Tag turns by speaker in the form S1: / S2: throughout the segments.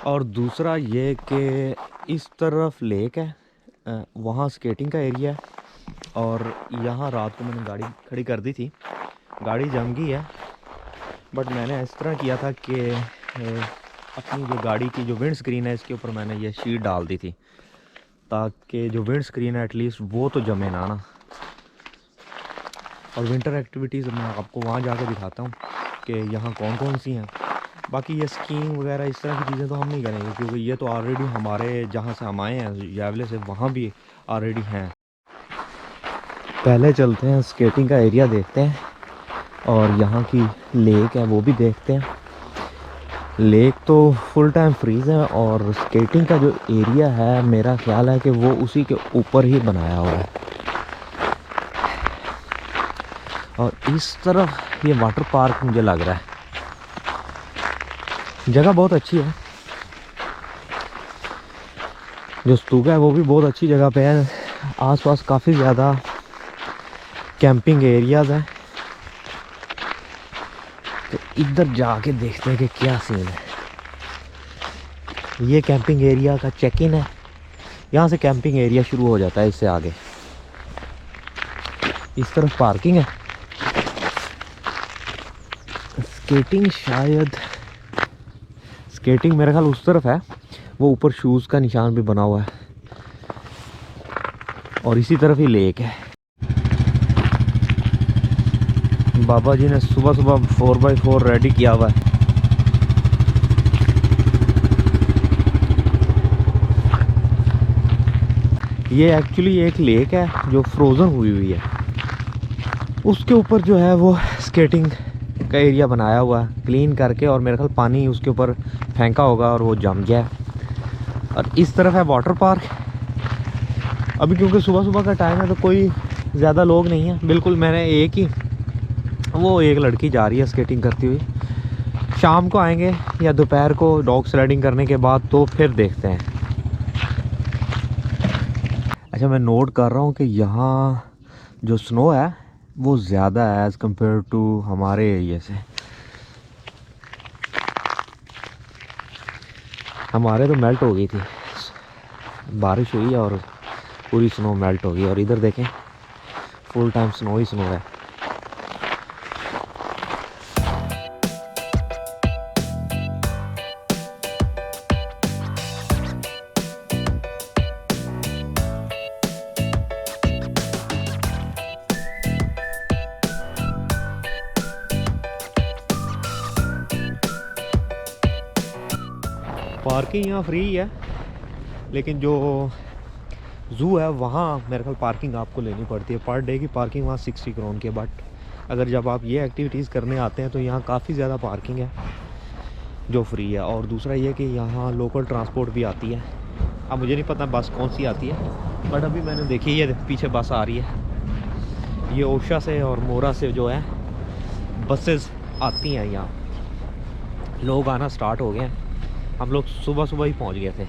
S1: और दूसरा ये कि इस तरफ लेक है, वहाँ स्केटिंग का एरिया है। और यहाँ रात को मैंने गाड़ी खड़ी कर दी थी, गाड़ी जम गई है, बट मैंने इस तरह किया था कि अपनी जो गाड़ी की जो विंड स्क्रीन है इसके ऊपर मैंने ये शीट डाल दी थी, ताकि जो विंड स्क्रीन है एटलीस्ट वो तो जमे ना। और विंटर एक्टिविटीज़ मैं आपको वहाँ जाके दिखाता हूँ कि यहाँ कौन कौन सी हैं। बाकी ये स्कीइंग वगैरह इस तरह की चीज़ें तो हम नहीं करेंगे, क्योंकि ये तो ऑलरेडी हमारे जहाँ से हम आए हैं यावले से वहाँ भी ऑलरेडी हैं। पहले चलते हैं स्केटिंग का एरिया देखते हैं और यहाँ की लेक है वो भी देखते हैं। लेक तो फुल टाइम फ्रीज़ है और स्केटिंग का जो एरिया है मेरा ख्याल है कि वो उसी के ऊपर ही बनाया हुआ है। और इस तरफ ये वाटर पार्क मुझे लग रहा है, जगह बहुत अच्छी है। जो स्तूपा है वो भी बहुत अच्छी जगह पे है, आसपास काफ़ी ज़्यादा कैंपिंग एरियाज़ हैं। तो इधर जाके देखते हैं कि क्या सीन है। ये कैंपिंग एरिया का चेक इन है, यहाँ से कैंपिंग एरिया शुरू हो जाता है। इससे आगे इस तरफ पार्किंग है। स्केटिंग शायद स्केटिंग मेरे ख्याल उस तरफ है, वो ऊपर शूज़ का निशान भी बना हुआ है। और इसी तरफ ही लेक है। बाबा जी ने सुबह सुबह 4x4 रेडी किया हुआ है। ये एक्चुअली एक लेक है जो फ्रोज़न हुई है, उसके ऊपर जो है वो स्केटिंग का एरिया बनाया हुआ है क्लीन करके, और मेरे ख्याल पानी उसके ऊपर फेंका होगा और वो जम गया है। और इस तरफ है वाटर पार्क। अभी क्योंकि सुबह सुबह का टाइम है तो कोई ज़्यादा लोग नहीं है, बिल्कुल मैंने एक लड़की जा रही है स्केटिंग करती हुई। शाम को आएंगे या दोपहर को डॉग स्लाइडिंग करने के बाद तो फिर देखते हैं। अच्छा, मैं नोट कर रहा हूँ कि यहाँ जो स्नो है वो ज़्यादा है एज़ कम्पेयर टू हमारे एरिया से। हमारे तो मेल्ट हो गई थी, बारिश हुई और पूरी स्नो मेल्ट हो गई। और इधर देखें फुल टाइम स्नो ही स्नो है। पार्किंग यहाँ फ्री है, लेकिन जो ज़ू है वहाँ मेरे ख्याल पार्किंग आपको लेनी पड़ती है। पर डे की पार्किंग वहाँ 60 करोड़ की है। बट अगर जब आप ये एक्टिविटीज़ करने आते हैं तो यहाँ काफ़ी ज़्यादा पार्किंग है जो फ्री है। और दूसरा ये कि यहाँ लोकल ट्रांसपोर्ट भी आती है। अब मुझे नहीं पता बस कौन सी आती है, बट अभी मैंने देखी ये पीछे बस आ रही है। ये ओशा से और मोरा से जो है बसेस आती हैं यहाँ। लोग आना स्टार्ट हो गए हैं, हम लोग सुबह सुबह ही पहुँच गए थे।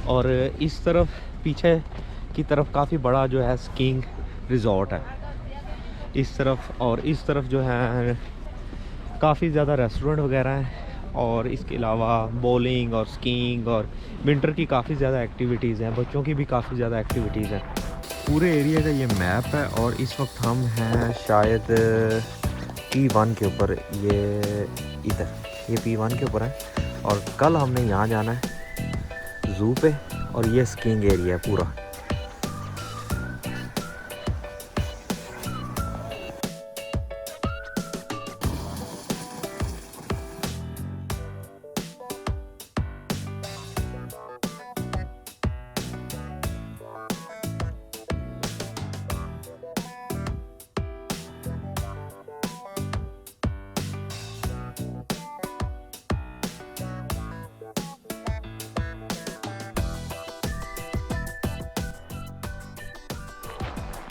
S1: और इस तरफ पीछे की तरफ काफ़ी बड़ा जो है स्कीइंग रिजॉर्ट है इस तरफ। और इस तरफ जो है काफ़ी ज़्यादा रेस्टोरेंट वगैरह हैं, और इसके अलावा बॉलिंग और स्कीइंग और विंटर की काफ़ी ज़्यादा एक्टिविटीज़ हैं, बच्चों की भी काफ़ी ज़्यादा एक्टिविटीज़ हैं। पूरे एरिया का ये मैप है और इस वक्त हम हैं शायद P1 के ऊपर। ये P1 के ऊपर है और कल हमने यहाँ जाना है ज़ू पे, और ये स्कीइंग एरिया है पूरा।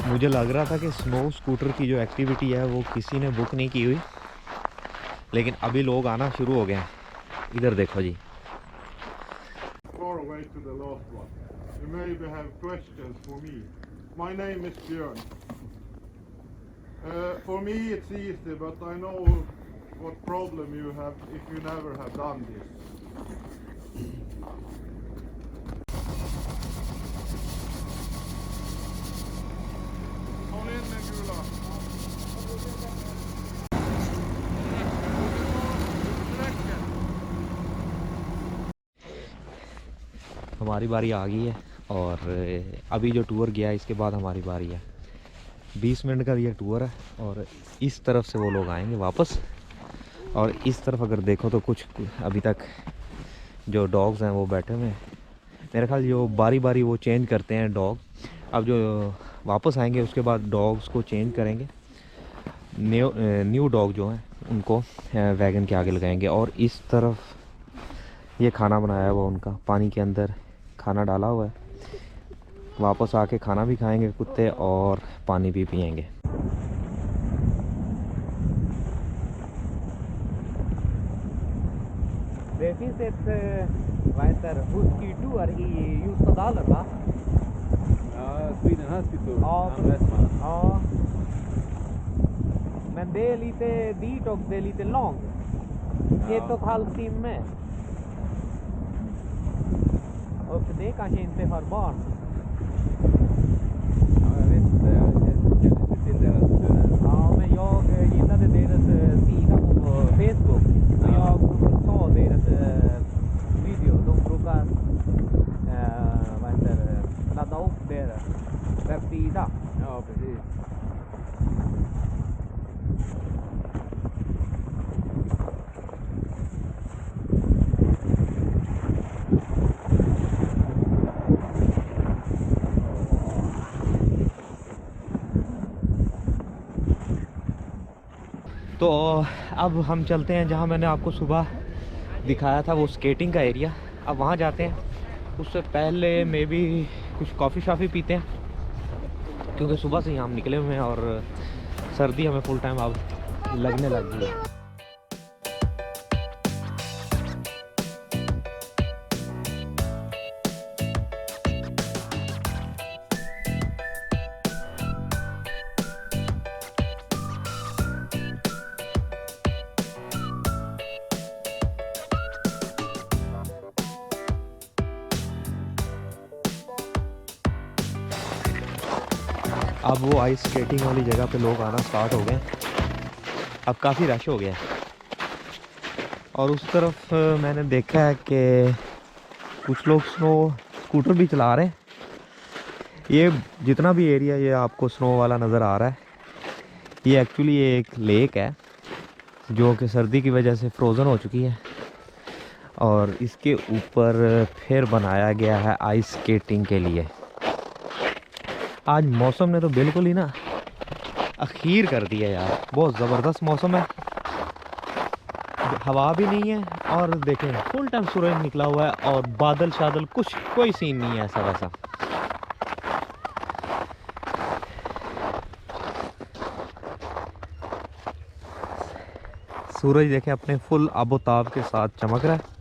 S1: मुझे लग रहा था कि स्नो स्कूटर की जो एक्टिविटी है वो किसी ने बुक नहीं की हुई, लेकिन अभी लोग आना शुरू हो गए हैं। इधर देखो जी।
S2: Far away to the last one. You maybe have questions for me. My name is Björn. For me it's easy, but I know what problem you have if you never have done this. Håll in den gula.
S1: हमारी बारी आ गई है और अभी जो tour गया इसके बाद हमारी बारी है। 20 मिनट का ये टूर है और इस तरफ से वो लोग आएंगे वापस, और इस तरफ अगर देखो तो कुछ अभी तक जो डॉग्स हैं वो बैठे हुए हैं। मेरे ख्याल जो बारी बारी वो चेंज करते हैं डॉग। अब जो वापस आएंगे उसके बाद डॉग्स को चेंज करेंगे, न्यू डॉग जो हैं उनको वैगन के आगे लगाएंगे। और इस तरफ ये खाना बनाया हुआ उनका, पानी के अंदर खाना डाला हुआ है। वापस आके खाना भी खाएंगे कुत्ते और पानी भी पिएंगे।
S3: Det finns ett, vad heter Husky Tour i Ljusdalen, va?
S4: Ja, Sweden Husky Tour.
S3: Ja,
S4: Han Westman.
S3: Ja. Men det är lite dit och det är lite långt.
S4: Ja.
S3: 1,5 timme. Och det kanske inte har barn.
S4: Ja, jag vet inte. Jag känner inte till deras turer.
S3: Ja, men jag gillade deras sida på Facebook. Och jag brukar ta deras video. De brukar vad heter det, ladda upp deras webbsida.
S4: Ja, precis.
S1: तो अब हम चलते हैं जहाँ मैंने आपको सुबह दिखाया था वो स्केटिंग का एरिया। अब वहाँ जाते हैं। उससे पहले मे बी कुछ कॉफ़ी शॉफ़ी पीते हैं, क्योंकि सुबह से ही हम निकले हुए हैं और सर्दी हमें फुल टाइम अब लगने लग गई है। अब वो आइस स्केटिंग वाली जगह पे लोग आना स्टार्ट हो गए। अब काफ़ी रश हो गया है। और उस तरफ मैंने देखा है कि कुछ लोग स्कूटर भी चला रहे हैं। ये जितना भी एरिया ये आपको स्नो वाला नज़र आ रहा है, ये एक्चुअली एक लेक है जो कि सर्दी की वजह से फ्रोज़न हो चुकी है, और इसके ऊपर फिर बनाया गया है आइस स्केटिंग के लिए। आज मौसम ने तो बिल्कुल ही ना अखीर कर दिया यार, बहुत ज़बरदस्त मौसम है। हवा भी नहीं है और देखें फुल टाइम सूरज निकला हुआ है, और बादल शादल कुछ कोई सीन नहीं है ऐसा वैसा। सूरज देखें अपने फुल आबोताब के साथ चमक रहा है।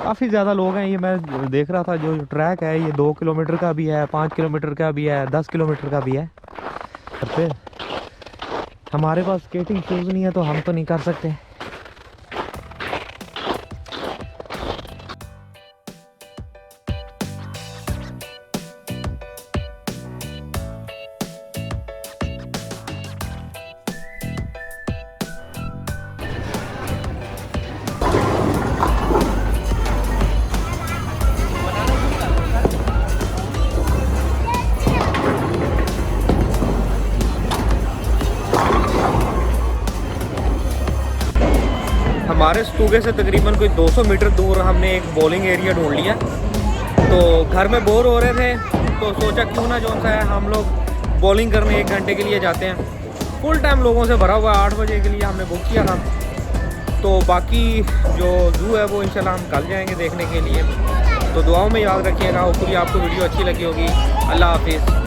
S1: काफ़ी ज़्यादा लोग हैं। ये मैं देख रहा था जो ट्रैक है ये 2 किलोमीटर का भी है, 5 किलोमीटर का भी है, 10 किलोमीटर का भी है। और फिर हमारे पास स्केटिंग शूज़ नहीं है तो हम तो नहीं कर सकते। हमारे स्तूगे से तकरीबन कोई 200 मीटर दूर हमने एक बॉलिंग एरिया ढूंढ लिया। तो घर में बोर हो रहे थे तो सोचा क्यों ना जो सा है हम लोग बॉलिंग करने 1 घंटे के लिए जाते हैं। फुल टाइम लोगों से भरा हुआ 8 बजे के लिए हमने बुक किया था। तो बाकी जो जू है वो इंशाल्लाह हम कल जाएंगे देखने के लिए। तो दुआओं में याद रखिएगा। होपफुली आपको वीडियो अच्छी लगी होगी। अल्लाह हाफिज़।